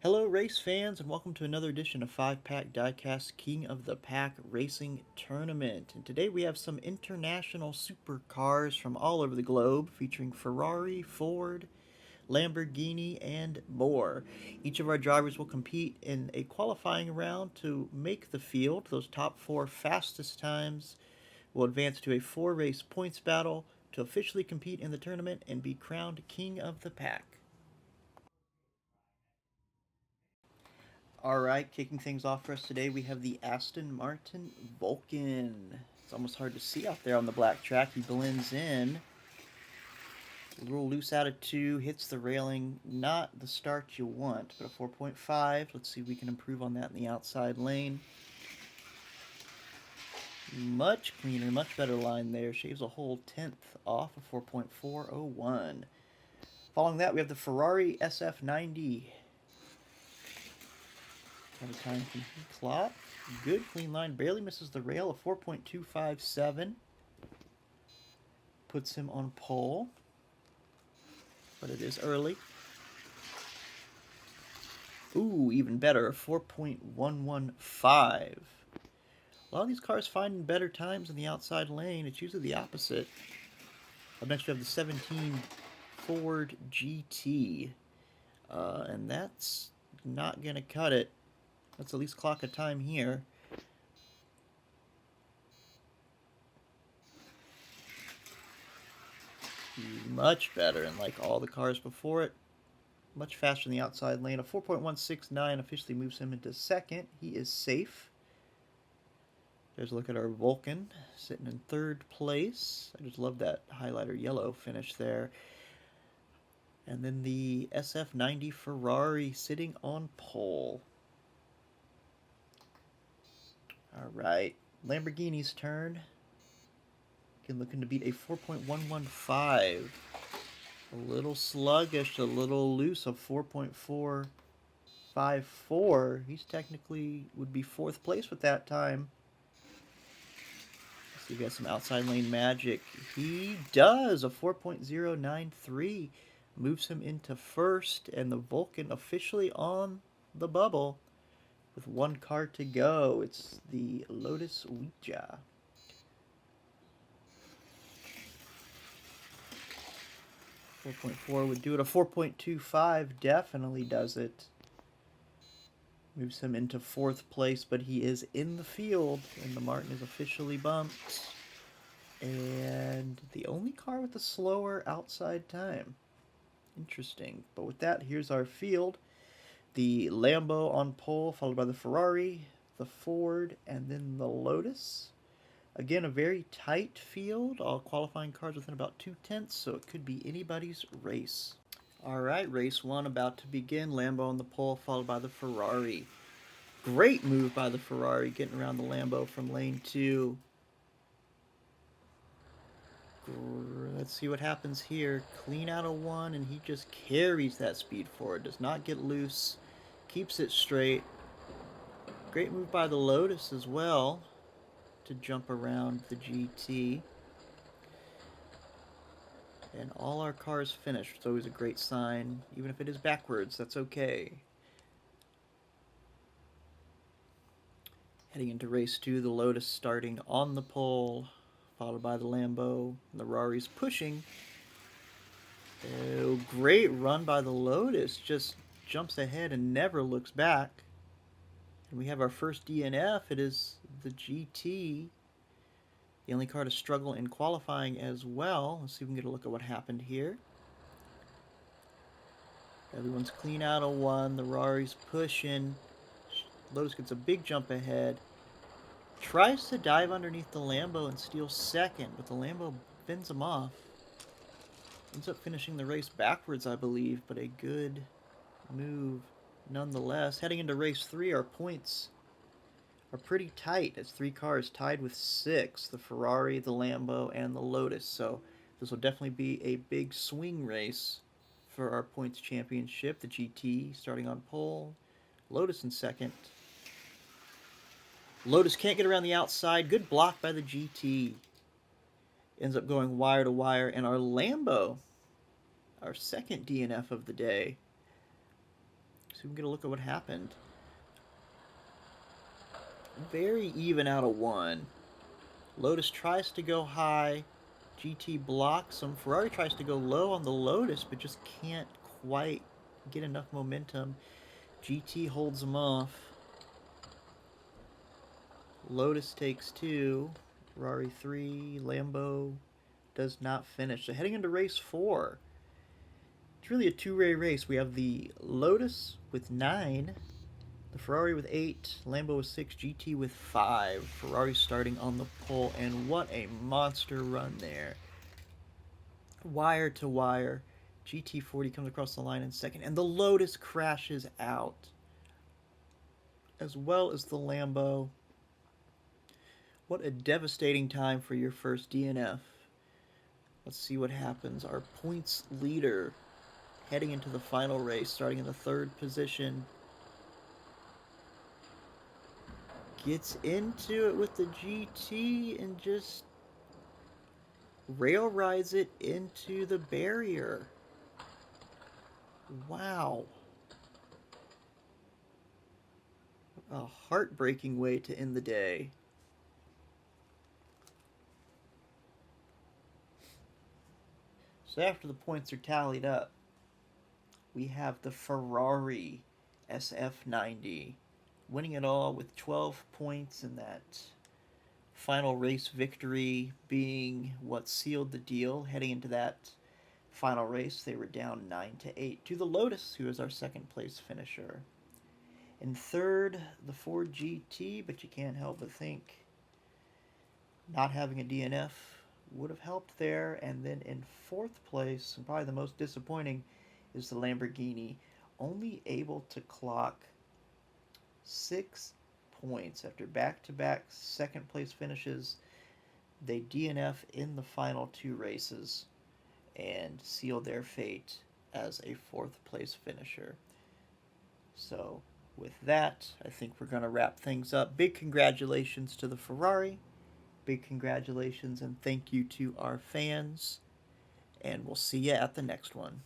Hello race fans and welcome to another edition of Five Pack Diecast King of the Pack Racing Tournament. And today we have some international supercars from all over the globe featuring Ferrari, Ford, Lamborghini, and more. Each of our drivers will compete in a qualifying round to make the field. Those top four fastest times will advance to a four-race points battle to officially compete in the tournament and be crowned King of the Pack. All right, kicking things off for us today, we have the Aston Martin Vulcan. It's almost hard to see out there on the black track. He blends in. A little loose out of 2, hits the railing. Not the start you want, but a 4.5. Let's see if we can improve on that in the outside lane. Much cleaner, much better line there. Shaves a whole tenth off of 4.401. Following that, we have the Ferrari SF90. Have a time from Klopp. Good clean line, barely misses the rail, a 4.257. Puts him on pole, but it is early. Ooh, even better, a 4.115. A lot of these cars finding better times in the outside lane. It's usually the opposite. Up next we have the 17 Ford GT. And that's not going to cut it. Let's at least clock a time here. Much better, and like all the cars before it, much faster in the outside lane. A 4.169 officially moves him into second. He is safe. There's a look at our Vulcan sitting in third place. I just love that highlighter yellow finish there. And then the SF90 Ferrari sitting on pole. All right, Lamborghini's turn. Again, looking to beat a 4.115. A little sluggish, a little loose, a 4.454. He's technically would be fourth place with that time. Let's see if he has some outside lane magic. He does. A 4.093 moves him into first, and the Vulcan officially on the bubble with one car to go. It's the Lotus Ouija. 4.4 would do it. A 4.25 definitely does it. Moves him into fourth place, but he is in the field, and the Martin is officially bumped. And the only car with a slower outside time. Interesting. But with that, here's our field. The Lambo on pole, followed by the Ferrari, the Ford, and then the Lotus. Again, a very tight field. All qualifying cars within about 2/10, so it could be anybody's race. All right, race one about to begin. Lambo on the pole, followed by the Ferrari. Great move by the Ferrari, getting around the Lambo from lane 2. Let's see what happens here. Clean out of 1, and he just carries that speed forward. Does not get loose. Keeps it straight. Great move by the Lotus as well to jump around the GT. And all our cars finished. It's always a great sign. Even if it is backwards, that's okay. Heading into race 2, the Lotus starting on the pole, followed by the Lambo. And the Rari's pushing. Oh, great run by the Lotus. Just jumps ahead and never looks back. And we have our first DNF. It is the GT. The only car to struggle in qualifying as well. Let's see if we can get a look at what happened here. Everyone's clean out of 1. The Rari's pushing. Lotus gets a big jump ahead. Tries to dive underneath the Lambo and steal second, but the Lambo bends him off. Ends up finishing the race backwards, I believe, but a good move nonetheless. Heading into race 3, our points are pretty tight. It's 3 cars tied with 6. The Ferrari, the Lambo, and the Lotus. So this will definitely be a big swing race for our points championship. The GT starting on pole. Lotus in second. Lotus can't get around the outside. Good block by the GT. Ends up going wire to wire. And our Lambo, our second DNF of the day, So we can get a look at what happened. Very even out of one. Lotus tries to go high. GT blocks him. Ferrari tries to go low on the Lotus, but just can't quite get enough momentum. GT holds him off. Lotus takes two. Ferrari 3. Lambo does not finish. So heading into race 4. It's really a two-way race. We have the Lotus with 9. The Ferrari with 8, Lambo with 6, GT with 5. Ferrari starting on the pole, and what a monster run there. Wire to wire. GT40 comes across the line in second, and the Lotus crashes out, as well as the Lambo. What a devastating time for your first DNF. Let's see what happens. Our points leader heading into the final race, starting in the 3rd position, gets into it with the GT and just rail rides it into the barrier. Wow. A heartbreaking way to end the day. So after the points are tallied up, we have the Ferrari SF90 winning it all with 12 points, and that final race victory being what sealed the deal. Heading into that final race, they were down 9-8 to the Lotus, who is our 2nd place finisher. In 3rd, the Ford GT, but you can't help but think not having a DNF would have helped there. And then in 4th place, and probably the most disappointing, is the Lamborghini, only able to clock 6 points after back-to-back 2nd place finishes. They DNF in the final 2 races and seal their fate as a 4th place finisher. So with that, I think we're going to wrap things up. Big congratulations to the Ferrari. Big congratulations and thank you to our fans. And we'll see you at the next one.